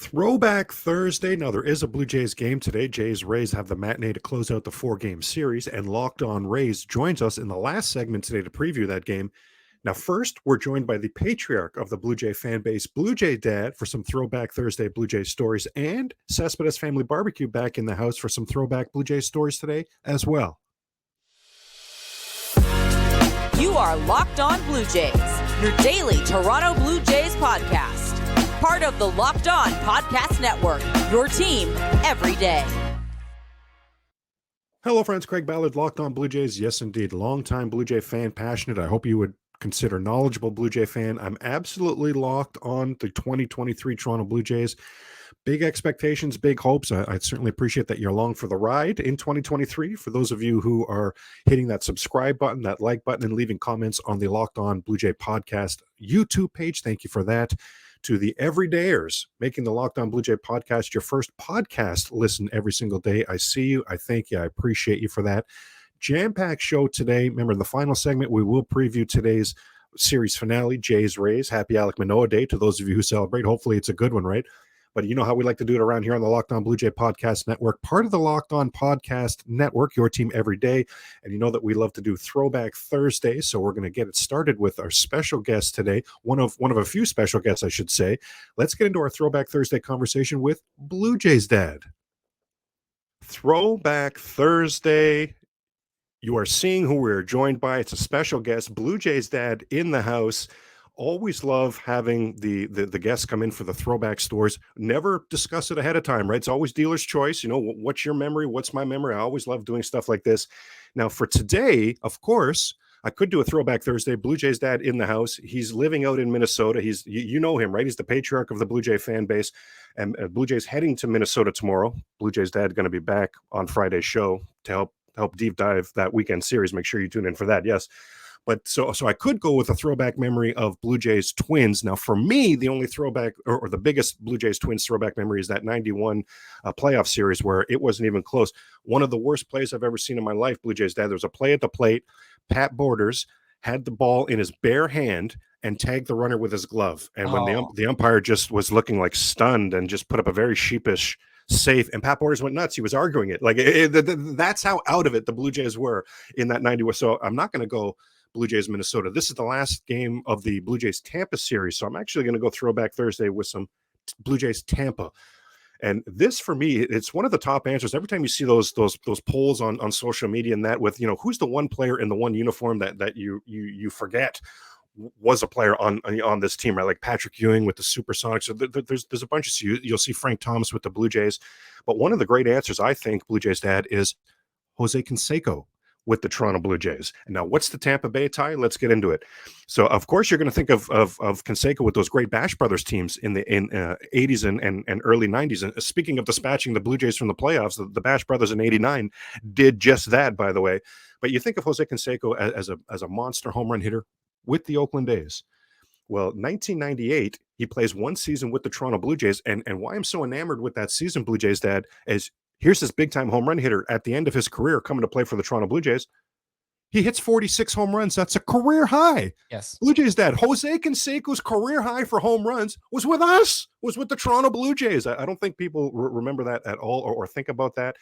Throwback Thursday. Now, there is a Blue Jays game today. Jays Rays have the matinee to close out the four-game series, and Locked On Rays joins us in the last segment today to preview that game. Now, first, we're joined by the patriarch of the Blue Jay fan base, Blue Jay Dad, for some Throwback Thursday Blue Jay stories, and Cespedes Family Barbecue back in the house for some Throwback Blue Jay stories today as well. You are Locked On Blue Jays, your daily Toronto Blue Jays podcast. Part of the Locked On Podcast Network, your team every day. Hello, friends. Craig Ballard, Locked On Blue Jays. Yes, indeed. Longtime Blue Jay fan, passionate. I hope you would consider knowledgeable Blue Jay fan. I'm absolutely locked on the 2023 Toronto Blue Jays. Big expectations, big hopes. I certainly appreciate that you're along for the ride in 2023. For those of you who are hitting that subscribe button, that like button, and leaving comments on the Locked On Blue Jay podcast YouTube page, thank you for that. To the everydayers making the Locked On Blue Jay podcast your first podcast listen every single day. I see you. I thank you. I appreciate you for that. Jam-packed show today. Remember, in the final segment, we will preview today's series finale, Jays Rays. Happy Alek Manoah Day to those of you who celebrate. Hopefully it's a good one, right? But you know how we like to do it around here on the Locked On Blue Jay Podcast Network, part of the Locked On Podcast Network, your team every day. And you know that we love to do Throwback Thursday, so we're going to get it started with our special guest today, one of a few special guests, I should say. Let's get into our Throwback Thursday conversation with Blue Jays Dad. Throwback Thursday. You are seeing who we're joined by. It's a special guest, Blue Jays Dad in the house. Always love having the guests come in for the throwback stories. Never discuss it ahead of time, right? It's always dealer's choice. You know, what's your memory? What's my memory? I always love doing stuff like this. Now, for today, of course, I could do a Throwback Thursday. Blue Jays Dad in the house. He's living out in Minnesota. You know him, right? He's the patriarch of the Blue Jay fan base. And Blue Jays heading to Minnesota tomorrow. Blue Jays Dad going to be back on Friday's show to help deep dive that weekend series. Make sure you tune in for that. Yes. But so I could go with a throwback memory of Blue Jays Twins. Now, for me, the only throwback or the biggest Blue Jays Twins throwback memory is that 91 playoff series where it wasn't even close. One of the worst plays I've ever seen in my life, Blue Jays Dad. There was a play at the plate. Pat Borders had the ball in his bare hand and tagged the runner with his glove. And when the umpire just was looking like stunned and just put up a very sheepish safe, and Pat Borders went nuts. He was arguing it. Like that's how out of it the Blue Jays were in that 91. So I'm not going to go Blue Jays Minnesota. This is the last game of the Blue Jays Tampa series, so I'm actually going to go Throwback Thursday with some Blue Jays Tampa. And this, for me, it's one of the top answers. Every time you see those polls on social media and that with, you know, who's the one player in the one uniform that you forget was a player on this team, right? Like Patrick Ewing with the Supersonics. So there's a bunch of you'll see Frank Thomas with the Blue Jays, but one of the great answers I think Blue Jays Dad is Jose Canseco with the Toronto Blue Jays. And now, what's the Tampa Bay tie? Let's get into it. So, of course, you're going to think of Canseco with those great Bash Brothers teams in the 80s and early 90s. And speaking of dispatching the Blue Jays from the playoffs, the Bash Brothers in 89 did just that, by the way. But you think of Jose Canseco as a monster home run hitter with the Oakland A's. Well, 1998, he plays one season with the Toronto Blue Jays. And why I'm so enamored with that season, Blue Jays Dad, is here's this big-time home run hitter at the end of his career coming to play for the Toronto Blue Jays. He hits 46 home runs. That's a career high. Yes. Blue Jays Dad, Jose Canseco's career high for home runs was with us, was with the Toronto Blue Jays. I don't think people remember that at all or think about that.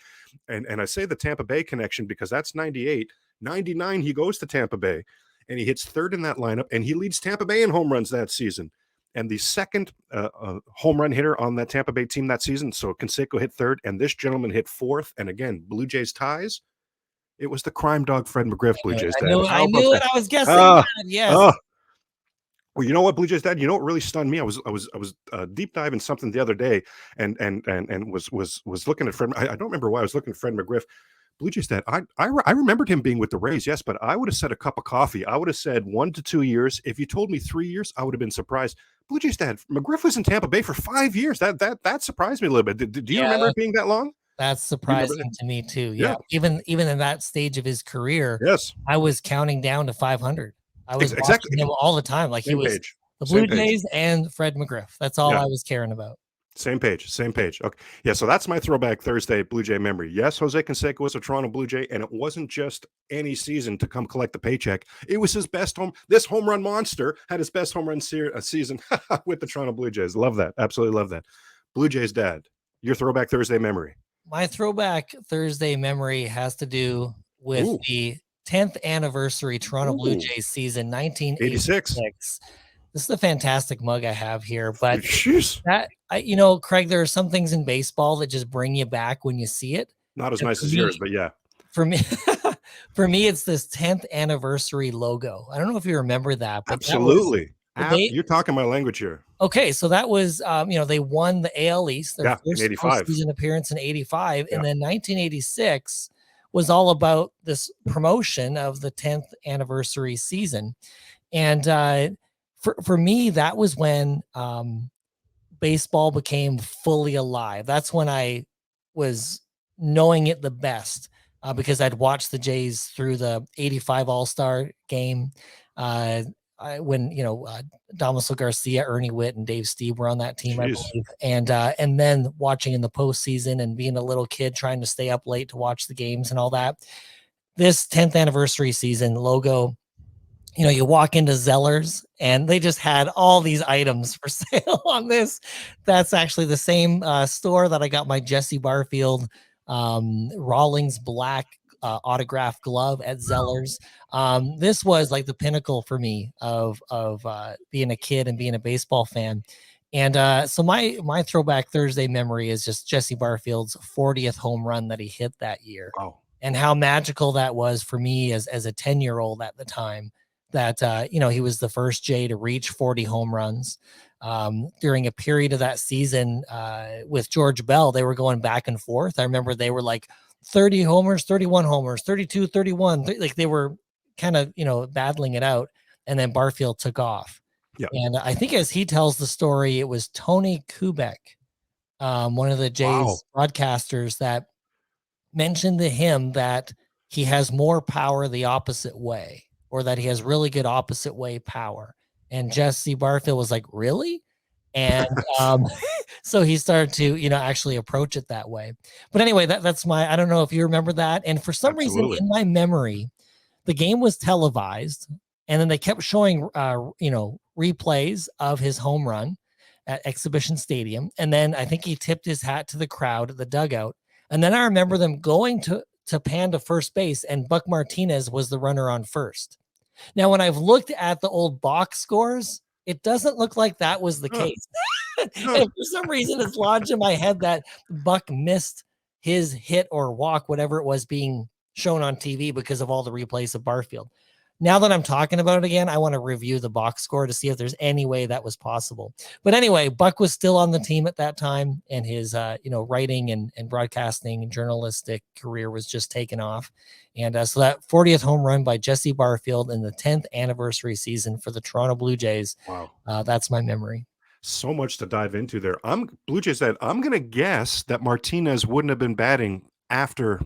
And I say the Tampa Bay connection because that's 98. 99, he goes to Tampa Bay, and he hits third in that lineup, and he leads Tampa Bay in home runs that season. And the second home run hitter on that Tampa Bay team that season. So Canseco hit third, and this gentleman hit fourth. And again, Blue Jays ties. It was the crime dog Fred McGriff, Blue Jays Dad. I knew it. I was guessing. Yes. Well, you know what, Blue Jays Dad? You know what really stunned me? I was deep diving something the other day, and was looking at Fred. I don't remember why I was looking at Fred McGriff. Blue Jays Dad, I remembered him being with the Rays, yes, but I would have said a cup of coffee. I would have said 1 to 2 years. If you told me 3 years, I would have been surprised. Blue Jays Dad, McGriff was in Tampa Bay for 5 years. That surprised me a little bit. Do you remember it being that long? That's surprising to me too. Yeah. Even in that stage of his career, yes, I was counting down to 500. I was exactly watching him all the time. Like Same he was page. the Blue Jays and Fred McGriff. That's all I was caring about. Same page. Okay. Yeah, so that's my Throwback Thursday Blue Jay memory. Yes, Jose Canseco was a Toronto Blue Jay, and it wasn't just any season to come collect the paycheck. It was his best home. This home run monster had his best home run season with the Toronto Blue Jays. Love that. Absolutely love that. Blue Jays dad, your Throwback Thursday memory. My Throwback Thursday memory has to do with Ooh. the 10th anniversary Toronto Blue Ooh. Jays season, 86. 1986. This is a fantastic mug I have here, but Jeez. Craig, there are some things in baseball that just bring you back when you see it. Not as And nice for as me- yours, but yeah. For me, it's this 10th anniversary logo. I don't know if you remember that, but Absolutely. they You're talking my language here. okay. So that was, they won the AL East, their Yeah, in first 85. postseason appearance in 85. Yeah. And then 1986 was all about this promotion of the 10th anniversary season. And for me, that was when baseball became fully alive. That's when I was knowing it the best, because I'd watched the Jays through the 85 All-Star game. When Damaso Garcia, Ernie Witt, and Dave Steve were on that team, I Jeez. believe. And then watching in the postseason and being a little kid trying to stay up late to watch the games and all that. This 10th anniversary season logo, you walk into Zeller's and they just had all these items for sale on this. That's actually the same store that I got my Jesse Barfield Rawlings black autograph glove at Zeller's. This was like the pinnacle for me of being a kid and being a baseball fan. And so my Throwback Thursday memory is just Jesse Barfield's 40th home run that he hit that year. Wow. And how magical that was for me as a 10-year-old at the time, that he was the first Jay to reach 40 home runs. During a period of that season with George Bell, they were going back and forth. I remember they were like 30 homers, 31 homers, 32, 31. Like they were kind of, battling it out. And then Barfield took off. Yeah. And I think as he tells the story, it was Tony Kubek, one of the Jays broadcasters, that mentioned to him that he has more power the opposite way, or that he has really good opposite way power. And Jesse Barfield was like, really? And so he started to, actually approach it that way. But anyway, that's I don't know if you remember that. And for some reason in my memory, the game was televised, and then they kept showing, replays of his home run at Exhibition Stadium. And then I think he tipped his hat to the crowd at the dugout. And then I remember them going to pan to first base, and Buck Martinez was the runner on first. Now, when I've looked at the old box scores, it doesn't look like that was the case. And for some reason, it's lodged in my head that Buck missed his hit or walk, whatever it was being shown on TV, because of all the replays of Barfield. Now that I'm talking about it again, I want to review the box score to see if there's any way that was possible. But anyway, Buck was still on the team at that time, and his, writing and broadcasting and journalistic career was just taken off. And so that 40th home run by Jesse Barfield in the 10th anniversary season for the Toronto Blue Jays. Wow. That's my memory. So much to dive into there. Blue Jays said, I'm going to guess that Martinez wouldn't have been batting after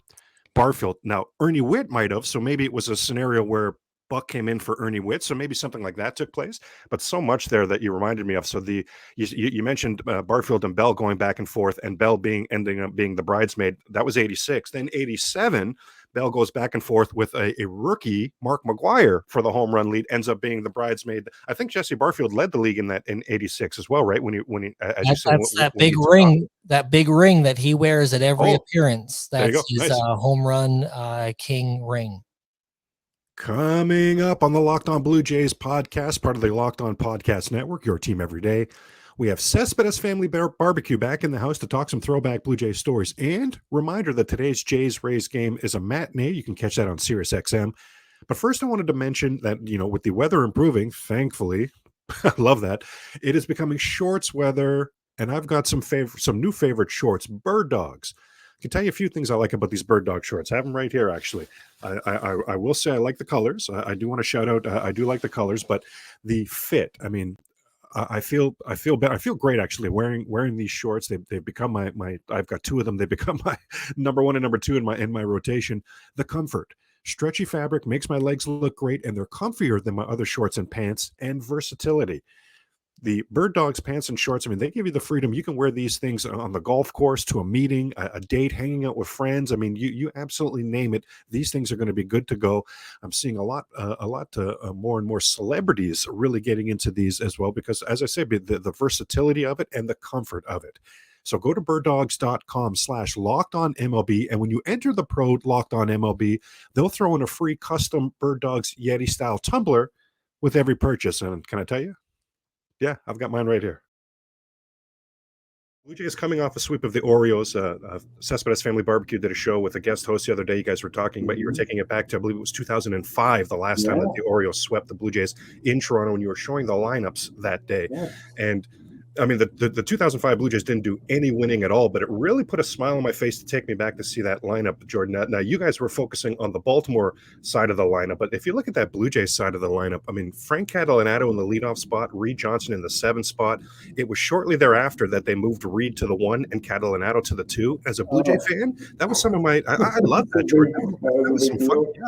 Barfield. Now, Ernie Witt might have, so maybe it was a scenario where Buck came in for Ernie Witt, so maybe something like that took place. But so much there that you reminded me of. So you mentioned Barfield and Bell going back and forth, and Bell ending up being the bridesmaid. That was 86. Then 87, Bell goes back and forth with a rookie, Mark McGuire, for the home run lead, ends up being the bridesmaid. I think Jesse Barfield led the league in 86 as well, right? When he as you said, that big ring, that he wears at every appearance. That's his nice. Home run king ring. Coming up on the Locked On Blue Jays podcast, part of the Locked On Podcast Network, your team every day, we have Cespedes Family Barbecue back in the house to talk some throwback Blue Jays stories. And reminder that today's Jays-Rays game is a matinee. You can catch that on Sirius XM. But first, I wanted to mention that, with the weather improving, thankfully, I love that, it is becoming shorts weather, and I've got some new favorite shorts, Bird Dogs. I can tell you a few things I like about these Bird Dog shorts. I have them right here, actually. I will say I like the colors. I do want to shout out. I do like the colors, but the fit. I mean, I feel better. I feel great actually wearing these shorts. They've become my. I've got two of them. They become my number one and number two in my rotation. The comfort. Stretchy fabric makes my legs look great, and they're comfier than my other shorts and pants, and versatility. The Bird Dogs pants and shorts, I mean, they give you the freedom. You can wear these things on the golf course, to a meeting, a date, hanging out with friends. I mean, you absolutely name it. These things are going to be good to go. I'm seeing a lot more and more celebrities really getting into these as well, because, as I said, the versatility of it and the comfort of it. So go to birddogs.com/lockedonmlb. And when you enter the code lockedonmlb, they'll throw in a free custom Bird Dogs Yeti style tumbler with every purchase. And can I tell you? Yeah, I've got mine right here. Blue Jays coming off a sweep of the Orioles. Cespedes Family Barbecue did a show with a guest host the other day. You guys were talking about, you were taking it back to, I believe it was 2005, the last time that the Orioles swept the Blue Jays in Toronto, and you were showing the lineups that day. And I mean, the 2005 Blue Jays didn't do any winning at all, but it really put a smile on my face to take me back to see that lineup, Jordan. Now, you guys were focusing on the Baltimore side of the lineup, but if you look at that Blue Jays side of the lineup, I mean, Frank Catalanato in the leadoff spot, Reed Johnson in the 7 spot. It was shortly thereafter that they moved Reed to the 1 and Catalanato to the 2. As a Blue Jay fan, that was some of my, I love that, Jordan. That was some fun. Yeah.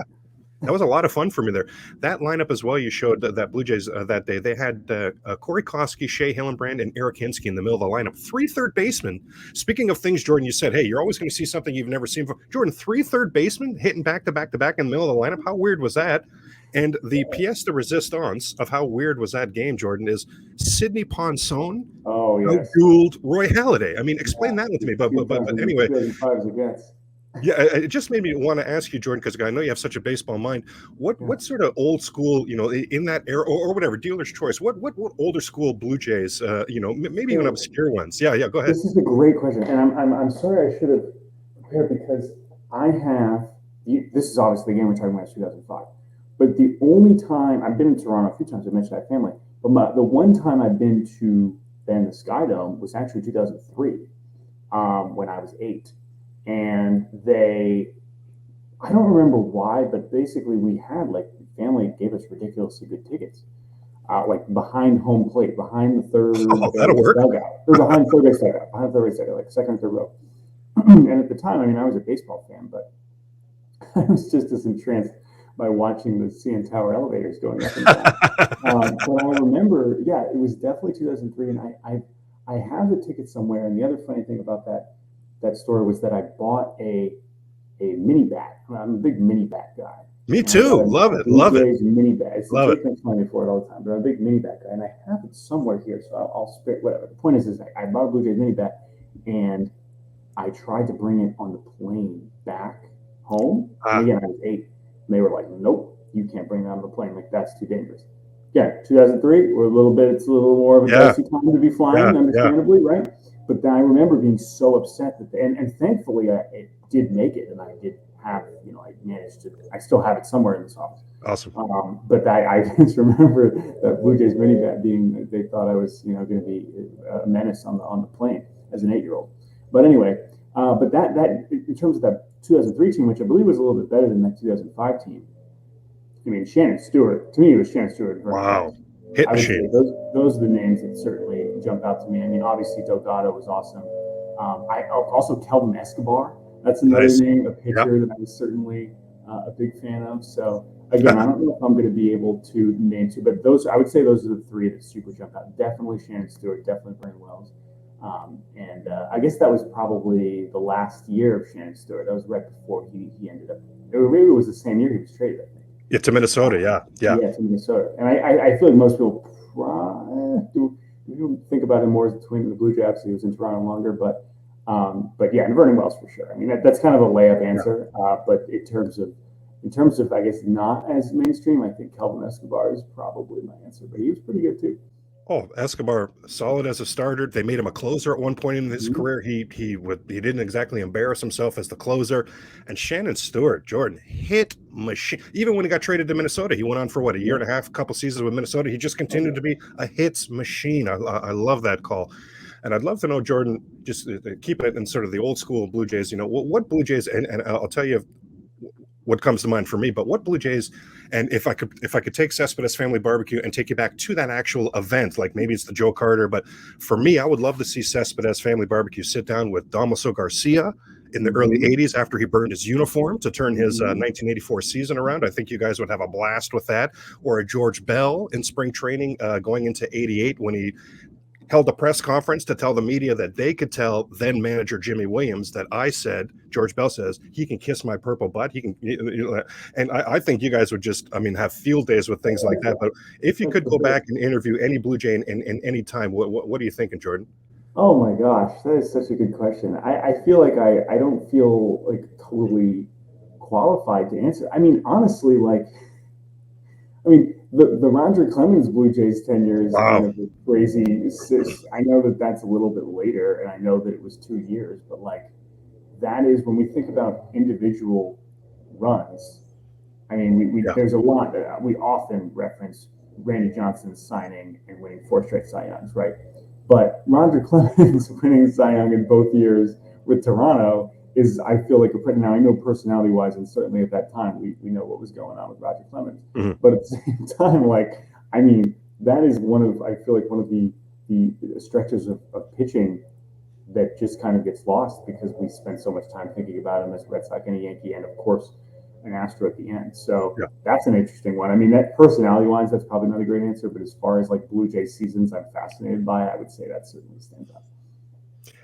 That was a lot of fun for me there. That lineup as well, you showed that Blue Jays that day. They had Corey Koski, Shea Hillenbrand, and Eric Hinsky in the middle of the lineup. 3 third basemen. Speaking of things, Jordan, you said, hey, you're always going to see something you've never seen before. Jordan, 3 third basemen hitting back to back to back in the middle of the lineup. How weird was that? And the pièce de résistance of how weird was that game, Jordan, is Sidney Ponson dueled Roy Halladay. I mean, explain that to me. But anyway. Yeah, it just made me want to ask you, Jordan, because I know you have such a baseball mind. What sort of old school, in that era, or whatever, dealer's choice? What older school Blue Jays, maybe even obscure ones? Yeah, go ahead. This is a great question, and I'm sorry I should have prepared, because I have. This is obviously the game we're talking about, 2005, but the only time I've been in Toronto a few times, I mentioned that family, but the one time I've been to the Sky Dome was actually 2003, when I was 8. And I don't remember why, but basically we had, family gave us ridiculously good tickets, behind home plate, behind the third that'll work. dugout, or behind third base dugout, like second or third row. And at the time, I mean, I was a baseball fan, but I was just as entranced by watching the CN Tower elevators going up and down. But I remember, it was definitely 2003, and I have the ticket somewhere. And the other funny thing about that story was that I bought a mini bat. I'm a big mini bat guy. Me too. Love it. Mini bat. It's love it. Makes fun of me for it all the time, but I'm a big mini bat guy, and I have it somewhere here, so I'll spare whatever. The point is I bought a Blue Jays mini bat, and I tried to bring it on the plane back home. And again, I was 8. And they were like, "Nope, you can't bring that on the plane. Like, that's too dangerous." Yeah, 2003. It's a little more of a dicey time to be flying, understandably, right? But then I remember being so upset that, and thankfully it did make it, and I did have, I managed to, I still have it somewhere in this office. Awesome. But I just remember that Blue Jays mini bat being, they thought I was, going to be a menace on the plane as an 8-year-old. But anyway, but that in terms of that 2003 team, which I believe was a little bit better than that 2005 team. I mean, Shannon Stewart, to me, it was Shannon Stewart. Wow. Hit machine. Those are the names that certainly jump out to me. I mean, obviously Delgado was awesome. I also Kelvin Escobar. That's another name, a pitcher that I was certainly a big fan of. So again, I don't know if I'm going to be able to name 2, but I would say those are the 3 that super jump out. Definitely Shannon Stewart, definitely Brian Wells. And I guess that was probably the last year of Shannon Stewart. That was right before he ended up, or maybe it was the same year he was traded, I think. Yeah, to Minnesota, yeah, to Minnesota. And I feel like most people do think about him more as between the Blue Jays. He was in Toronto longer, but yeah, and Vernon Wells for sure. I mean, that's kind of a layup answer. But in terms of I guess not as mainstream, I think Kelvin Escobar is probably my answer. But he was pretty good too. Oh, Escobar, solid as a starter. They made him a closer at one point in his career. He didn't exactly embarrass himself as the closer. And Shannon Stewart, Jordan, hit machine. Even when he got traded to Minnesota, he went on for a year and a half, couple seasons with Minnesota. He just continued to be a hits machine. I love that call. And I'd love to know, Jordan, just keeping it in sort of the old school Blue Jays, what Blue Jays, and I'll tell you what comes to mind for me, but what Blue Jays, and if I could take Cespedes Family Barbecue and take you back to that actual event, like maybe it's the Joe Carter, but for me, I would love to see Cespedes Family Barbecue sit down with Damaso Garcia in the early 80s after he burned his uniform to turn his 1984 season around. I think you guys would have a blast with that. Or a George Bell in spring training going into 88 when he held a press conference to tell the media that they could tell then manager Jimmy Williams that I said, George Bell says, he can kiss my purple butt. He can, and I think you guys would just, have field days with things like that. But if you could go back and interview any Blue Jay in any time, what are you thinking, Jordan? Oh my gosh, that is such a good question. I feel like I don't feel like totally qualified to answer. I mean, honestly, like, I mean, the Roger Clemens Blue Jays tenure is kind Wow. of a crazy. I know that that's a little bit later, and I know that it was 2 years, but like, that is when we think about individual runs. I mean, we Yeah. there's a lot that we often reference Randy Johnson's signing and winning 4 straight Cy Youngs, right? But Roger Clemens winning Cy Young in both years with Toronto is, I feel like, a pretty, now I know personality wise, and certainly at that time we know what was going on with Roger Clemens. Mhm. But at the same time, like, I mean, that is one of, I feel like, one of the stretches of pitching that just kind of gets lost because we spend so much time thinking about him as a Red Sox and a Yankee, and of course an Astro at the end. So Yeah. that's an interesting one. I mean, that personality wise, that's probably not a great answer. But as far as like Blue Jay seasons, I'm fascinated by. I would say that certainly stands out.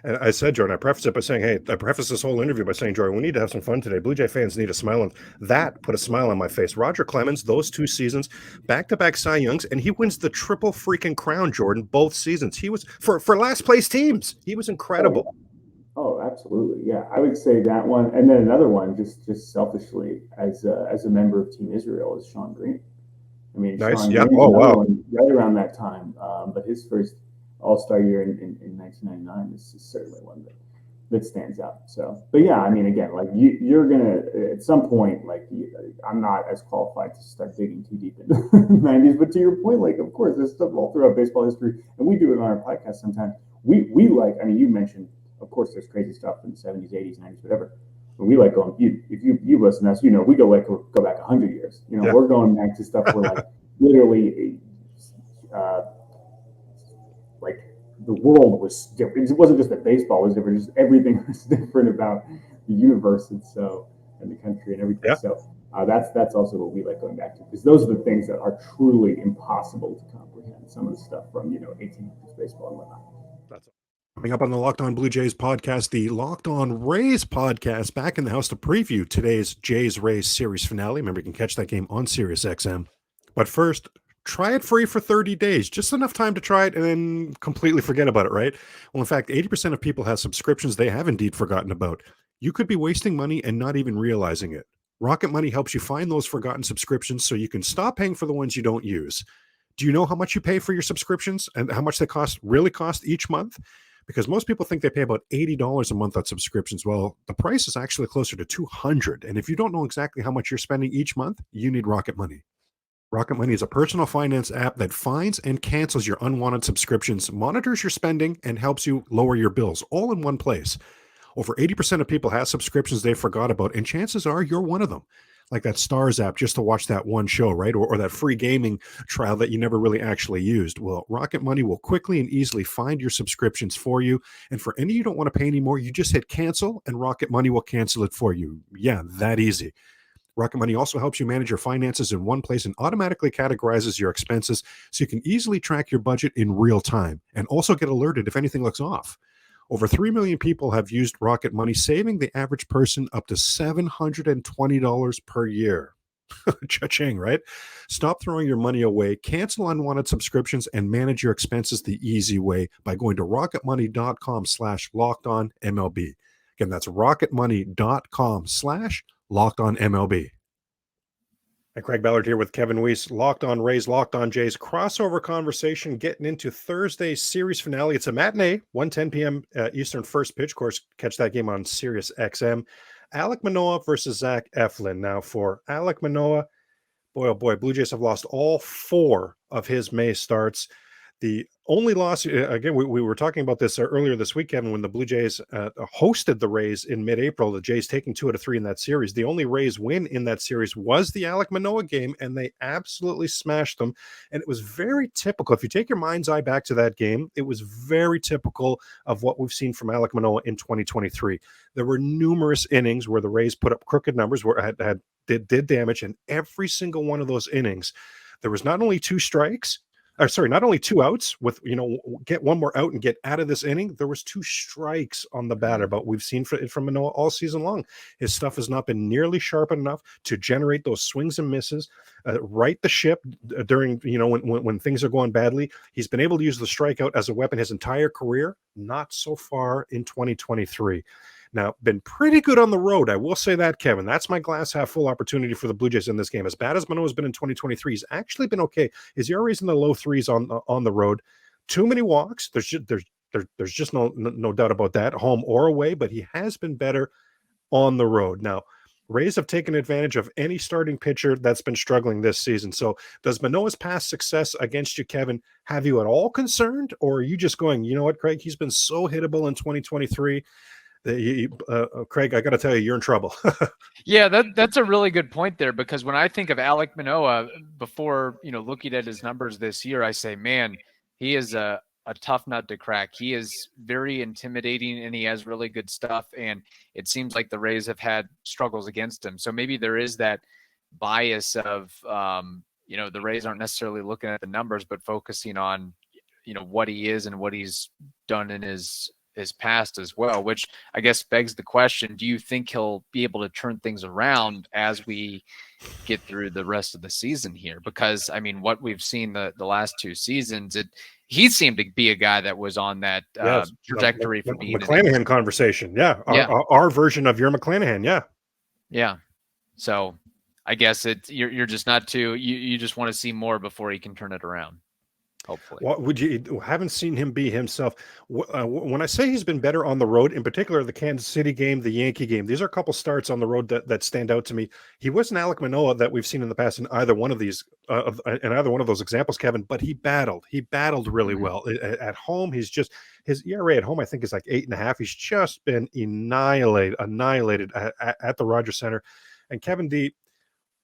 And I said, Jordan, I prefaced it by saying, hey, I prefaced this whole interview by saying, Jordan, we need to have some fun today. Blue Jay fans need a smile. And that put a smile on my face. Roger Clemens, those 2 seasons, back-to-back Cy Youngs, and he wins the triple freaking crown, Jordan, both seasons. He was, for last place teams, he was incredible. Oh, absolutely. Yeah. I would say that one. And then another one, just selfishly, as a member of Team Israel, is Sean Green. I mean, Nice. Sean Yeah. Green, Oh, another wow. one right around that time. But his first All-Star year in 1999 is certainly one that stands out. So, but yeah, I mean, again, like you're gonna at some point, like I'm not as qualified to start digging too deep into the 90s. But to your point, like of course, there's stuff all throughout baseball history, and we do it on our podcast sometimes. We like, I mean, you mentioned, of course, there's crazy stuff in the 70s, 80s, 90s, whatever. But we like going. If you listen to us, you know we go back 100 years. You know, Yeah. we're going back to stuff where like literally. Uh, like the world was different. It wasn't just that baseball was different; just everything was different about the universe and and the country and everything. Yeah. So that's also what we like going back to, because those are the things that are truly impossible to comprehend. Some of the stuff from 1800s baseball and whatnot. That's coming up on the Locked On Blue Jays podcast, the Locked On Rays podcast, back in the house to preview today's Jays Rays series finale. Remember, you can catch that game on Sirius XM. But first, try it free for 30 days, just enough time to try it and then completely forget about it, right? Well, in fact, 80% of people have subscriptions they have indeed forgotten about. You could be wasting money and not even realizing it. Rocket Money helps you find those forgotten subscriptions so you can stop paying for the ones you don't use. Do you know how much you pay for your subscriptions and how much they really cost each month? Because most people think they pay about $80 a month on subscriptions. Well, the price is actually closer to $200. And if you don't know exactly how much you're spending each month, you need Rocket Money. Rocket Money is a personal finance app that finds and cancels your unwanted subscriptions, monitors your spending, and helps you lower your bills all in one place. Over 80% of people have subscriptions they forgot about, and chances are you're one of them. Like that Stars app just to watch that one show, right? Or that free gaming trial that you never really actually used. Well, Rocket Money will quickly and easily find your subscriptions for you. And for any you don't want to pay anymore, you just hit cancel and Rocket Money will cancel it for you. Yeah, that easy. Rocket Money also helps you manage your finances in one place and automatically categorizes your expenses so you can easily track your budget in real time and also get alerted if anything looks off. Over 3 million people have used Rocket Money, saving the average person up to $720 per year. Cha-ching, right? Stop throwing your money away, cancel unwanted subscriptions, and manage your expenses the easy way by going to rocketmoney.com/lockedonmlb. Again, that's rocketmoney.com/lockedonmlb. And Craig Ballard here with Kevin Weiss, Locked On Rays, Locked On Jays, crossover conversation getting into Thursday's series finale. It's a matinee, 1:10 p.m. Eastern first pitch. Of course, catch that game on Sirius XM. Alek Manoah versus Zach Eflin. Now, for Alek Manoah, boy, oh boy, Blue Jays have lost all 4 of his May starts. The only loss, again, we were talking about this earlier this week, Kevin, when the Blue Jays hosted the Rays in mid-April, the Jays taking 2 out of 3 in that series. The only Rays win in that series was the Alek Manoah game, and they absolutely smashed them. And it was very typical. If you take your mind's eye back to that game, it was very typical of what we've seen from Alek Manoah in 2023. There were numerous innings where the Rays put up crooked numbers, did damage, and every single one of those innings, there was not only 2 strikes, not only 2 outs with, get one more out and get out of this inning. There was 2 strikes on the batter, but we've seen from Manoah all season long. His stuff has not been nearly sharp enough to generate those swings and misses, right the ship during, when things are going badly. He's been able to use the strikeout as a weapon his entire career. not so far in 2023. Now, been pretty good on the road. I will say that, Kevin. That's my glass half full opportunity for the Blue Jays in this game. As bad as Manoah's been in 2023, he's actually been okay. His ERA is in the low threes on the road. Too many walks. There's just no doubt about that, home or away. But he has been better on the road. Now, Rays have taken advantage of any starting pitcher that's been struggling this season. So, does Manoah's past success against you, Kevin, have you at all concerned, or are you just going, you know what, Craig? He's been so hittable in 2023. Craig, I got to tell you, you're in trouble. Yeah, that's a really good point there, because when I think of Alek Manoah, before looking at his numbers this year, I say, man, he is a tough nut to crack. He is very intimidating, and he has really good stuff. And it seems like the Rays have had struggles against him. So maybe there is that bias of the Rays aren't necessarily looking at the numbers, but focusing on what he is and what he's done in his past as well, which I guess begs the question, do you think he'll be able to turn things around as we get through the rest of the season here? Because I mean, what we've seen the last two seasons, he seemed to be a guy that was on that trajectory for being McClanahan conversation. Yeah. Our version of your McClanahan. Yeah. Yeah. So I guess you're just not too, you just want to see more before he can turn it around. Hopefully. What would you haven't seen him be himself? When I say he's been better on the road, in particular the Kansas City game, the Yankee game, these are a couple starts on the road that stand out to me. He wasn't Alek Manoah that we've seen in the past in either one of these, in either one of those examples, Kevin. But he battled really well at home. His ERA at home, I think, is like 8.5. He's just been annihilated at the Rogers Center. And Kevin D,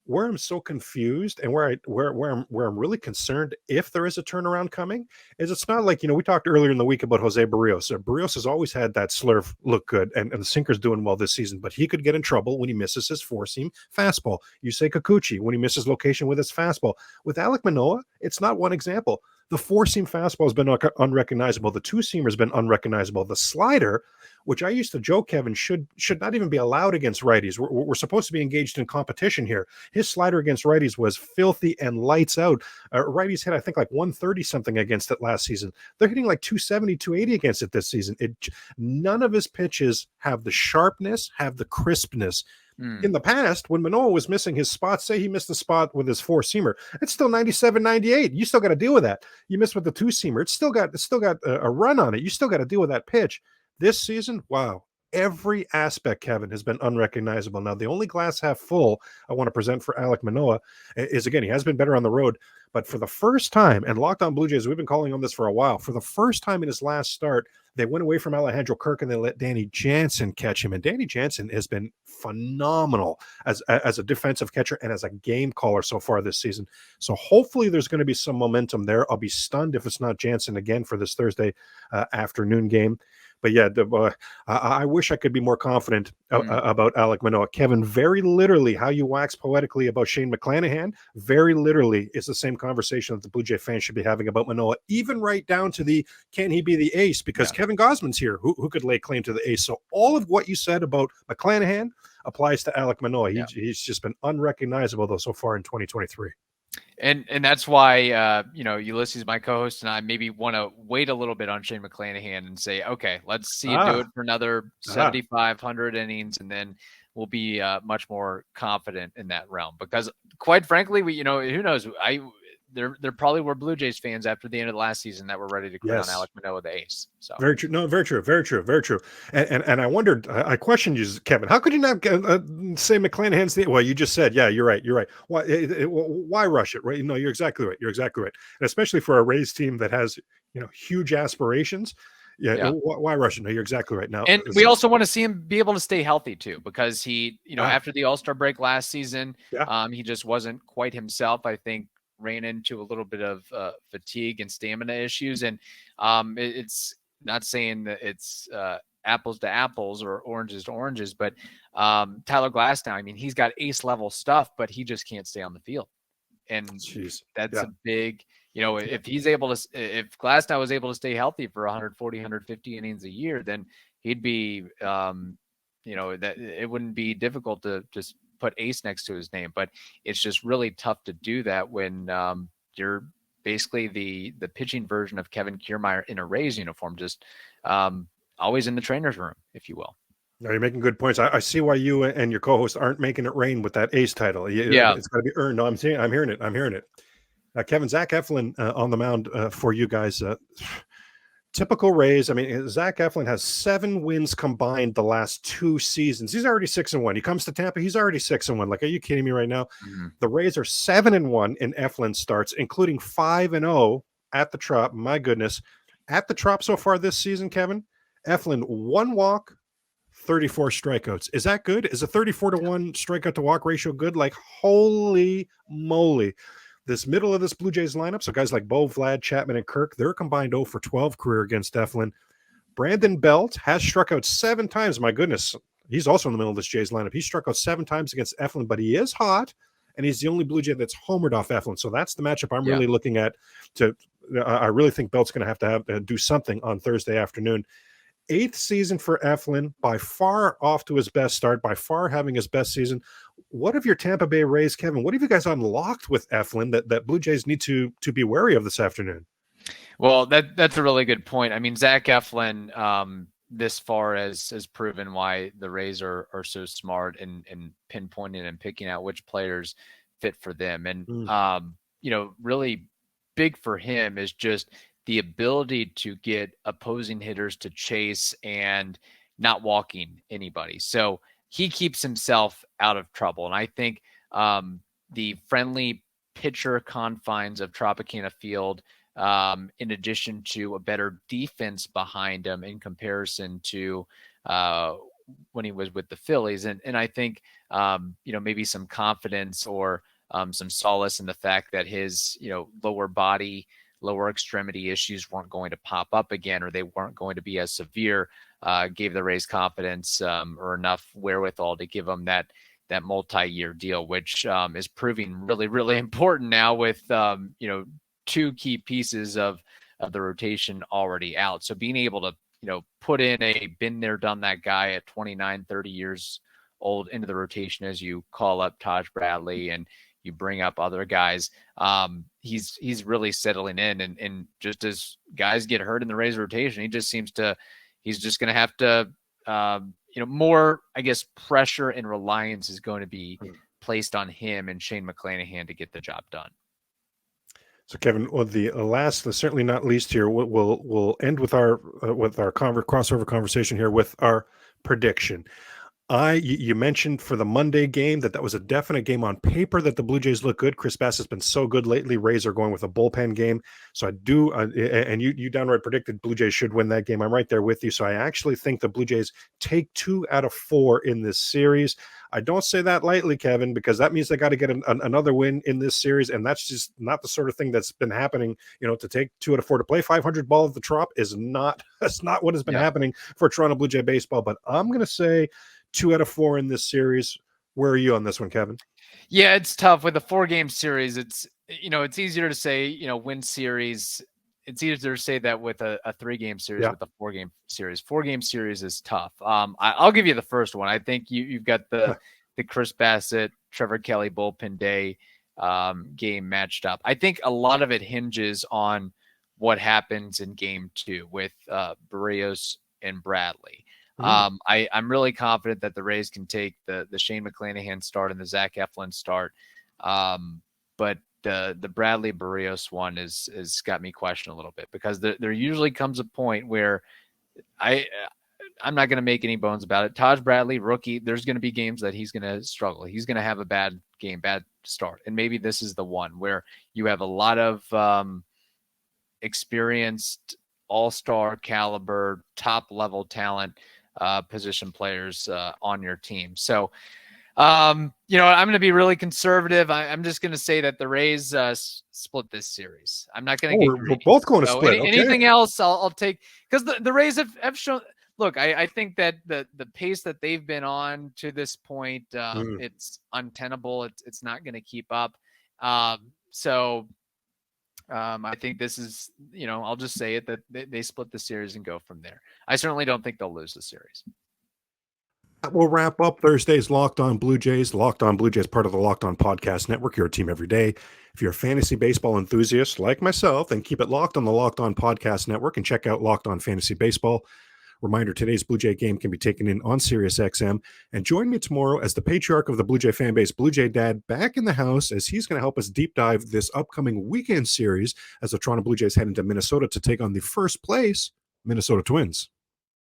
where I'm so confused and where I'm really concerned if there is a turnaround coming is it's not like, we talked earlier in the week about Jose Barrios. Barrios has always had that slurve look good, and the sinker's doing well this season, but he could get in trouble when he misses his four-seam fastball. You say Kikuchi when he misses location with his fastball. With Alek Manoah, it's not one example. The four-seam fastball has been unrecognizable. The two-seamer has been unrecognizable. The slider, which I used to joke, Kevin, should not even be allowed against righties. We're supposed to be engaged in competition here. His slider against righties was filthy and lights out. Righties hit, I think, like 130 something against it last season. They're hitting like 270, 280 against it this season. None of his pitches have the sharpness, have the crispness. In the past, when Manoah was missing his spot, say he missed the spot with his four-seamer, it's still 97, 98. You still got to deal with that. You missed with the two-seamer, it's still got a run on it. You still got to deal with that pitch. This season, wow, every aspect, Kevin, has been unrecognizable. Now, the only glass half full I want to present for Alek Manoah is, again, he has been better on the road, but for the first time, and Locked On Blue Jays, we've been calling on this for a while, for the first time in his last start, they went away from Alejandro Kirk and they let Danny Jansen catch him. And Danny Jansen has been phenomenal as a defensive catcher and as a game caller so far this season. So hopefully there's going to be some momentum there. I'll be stunned if it's not Jansen again for this Thursday afternoon game. But yeah, I wish I could be more confident about Alek Manoah. Kevin, very literally, how you wax poetically about Shane McClanahan, very literally is the same conversation that the Blue Jay fans should be having about Manoah, even right down to the, can he be the ace? Because Kevin Gausman's here, who could lay claim to the ace. So all of what you said about McClanahan applies to Alek Manoah. He's just been unrecognizable, though, so far in 2023. And that's why, Ulysses, my co-host, and I maybe want to wait a little bit on Shane McClanahan and say, okay, let's see him do it for another 7,500 innings, and then we'll be much more confident in that realm. Because quite frankly, who knows? There probably were Blue Jays fans after the end of the last season that were ready to crown Alek Manoah the ace. So very true. No, very true. Very true. Very true. And I wondered, I questioned you, Kevin, how could you not say McClanahan's the, well, you just said, yeah, you're right. You're right. Why rush it? Right. No, you're exactly right. You're exactly right. And especially for a Rays team that has, huge aspirations. Yeah. Why rush it? No, you're exactly right. Now, and we also want to see him be able to stay healthy too, because he, after the All-Star break last season, he just wasn't quite himself. I think ran into a little bit of fatigue and stamina issues. And it's not saying that it's apples to apples or oranges to oranges, but Tyler Glasnow, I mean, he's got ace level stuff, but he just can't stay on the field. And that's a big, if Glasnow was able to stay healthy for 140, 150 innings a year, then he'd be, that it wouldn't be difficult to just put ace next to his name. But it's just really tough to do that when you're basically the pitching version of Kevin Kiermaier in a Rays uniform, just always in the trainer's room, if you will. No, you're making good points. I see why you and your co-host aren't making it rain with that ace title. Yeah. It's got to be earned. No, I'm hearing it. I'm hearing it. Kevin, Zach Eflin on the mound for you guys. Typical Rays. I mean, Zach Eflin has 7 wins combined the last 2 seasons. He's already 6-1. He comes to Tampa, he's already 6-1. Like, are you kidding me right now? Mm-hmm. The Rays are 7-1 in Eflin starts, including 5-0 at the Trop. My goodness, at the Trop so far this season, Kevin, Eflin 1 walk, 34 strikeouts. Is that good? Is a 34-1 strikeout to walk ratio good? Like, holy moly. This middle of this Blue Jays lineup, so guys like Bo, Vlad, Chapman, and Kirk, they're combined 0 for 12 career against Eflin. Brandon Belt has struck out 7 times. My goodness, he's also in the middle of this Jays lineup. He struck out 7 times against Eflin, but he is hot, and he's the only Blue Jay that's homered off Eflin. So that's the matchup I'm really looking at. I really think Belt's going to have do something on Thursday afternoon. 8th season for Eflin, by far off to his best start, by far having his best season. What of your Tampa Bay Rays, Kevin? What have you guys unlocked with Eflin that Blue Jays need to be wary of this afternoon? Well, that's a really good point. I mean, Zach Eflin, this far has proven why the Rays are so smart in pinpointing and picking out which players fit for them. And, really big for him is just the ability to get opposing hitters to chase and not walking anybody. So he keeps himself out of trouble. And I think the friendly pitcher confines of Tropicana Field, in addition to a better defense behind him in comparison to when he was with the Phillies. And I think, maybe some confidence or some solace in the fact that his, lower extremity issues weren't going to pop up again, or they weren't going to be as severe, gave the Rays confidence or enough wherewithal to give them that multi-year deal, which is proving really, really important now with, 2 key pieces of the rotation already out. So being able to, put in a been there, done that guy at 29, 30 years old into the rotation as you call up Taj Bradley and you bring up other guys, he's really settling in. And just as guys get hurt in the Rays rotation, he's just going to have to, more, I guess, pressure and reliance is going to be placed on him and Shane McClanahan to get the job done. So, Kevin, well, the last, certainly not least here, we'll end with our crossover conversation here with our prediction. You mentioned for the Monday game that was a definite game on paper that the Blue Jays look good. Chris Bass has been so good lately. Rays are going with a bullpen game. So I do, and you downright predicted Blue Jays should win that game. I'm right there with you. So I actually think the Blue Jays take 2 out of 4 in this series. I don't say that lightly, Kevin, because that means they got to get another win in this series. And that's just not the sort of thing that's been happening, to take 2 out of 4 to play 500 ball at the Trop that's not what has been happening for Toronto Blue Jay baseball. But I'm going to say 2 out of 4 in this series. Where are you on this one, Kevin? Yeah, it's tough with a 4-game series. It's easier to say, win series. It's easier to say that with a 3-game series with a 4-game series. 4-game series is tough. I'll give you the first one. I think you've got the Chris Bassett, Trevor Kelly bullpen day game matched up. I think a lot of it hinges on what happens in game 2 with Barrios and Bradley. I'm really confident that the Rays can take the Shane McClanahan start and the Zach Eflin start. But the Bradley Barrios one is got me questioning a little bit, because there usually comes a point where I'm not going to make any bones about it. Taj Bradley, rookie, there's going to be games that he's going to struggle. He's going to have a bad game, bad start. And maybe this is the one where you have a lot of experienced all-star caliber, top level talent, position players on your team. So, I'm going to be really conservative. I'm just going to say that the Rays split this series. I'm not going to get we're both going to split. Anything else I'll take, because the Rays have shown. Look, I think that the pace that they've been on to this point, it's untenable. It's not going to keep up. So I think this is, I'll just say it, that they split the series and go from there. I certainly don't think they'll lose the series. That will wrap up Thursday's Locked On Blue Jays. Locked On Blue Jays, part of the Locked On Podcast Network, your team every day. If you're a fantasy baseball enthusiast like myself, then keep it locked on the Locked On Podcast Network and check out Locked On Fantasy Baseball. Reminder, today's Blue Jay game can be taken in on Sirius XM. And join me tomorrow as the patriarch of the Blue Jay fan base, Blue Jay Dad, back in the house as he's going to help us deep dive this upcoming weekend series as the Toronto Blue Jays head into Minnesota to take on the first place Minnesota Twins.